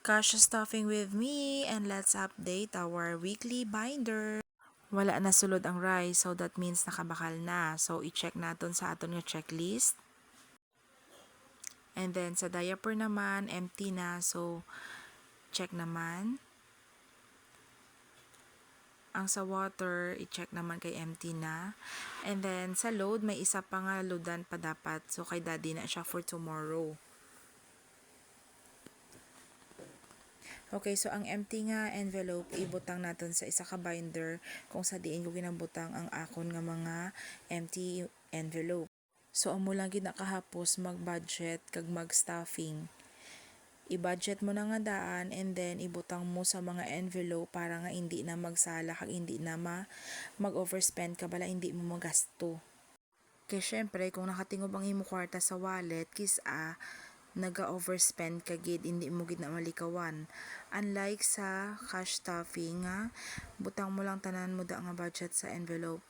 Cash stuffing with me, and let's update our weekly binder. Wala na sulod ang rice, so that means nakabakal na. So i-check natin sa aton nga checklist. And then sa diaper naman, empty na. So check naman. Ang sa water, i-check naman kay empty na. And then sa load, may isa pa nga loadan pa dapat. So kay daddy na siya for tomorrow. Okay, so ang empty nga envelope, ibutang natin sa isa ka binder kung sa diin ko ginabutang ang akon nga mga empty envelope. So amo lang gid nakahapos mag-budget kag mag-stuffing. I-budget mo na nga daan and then ibutang mo sa mga envelope para nga hindi na magsala kag hindi na mag-overspend ka bala hindi mo magasto. Kaya syempre kung nakatingob ang imo kwarta sa wallet naga-overspend ka gid hindi mo gid na malikawan. Unlike sa cash stuffing nga butang mo lang tanan mo da nga budget sa envelope.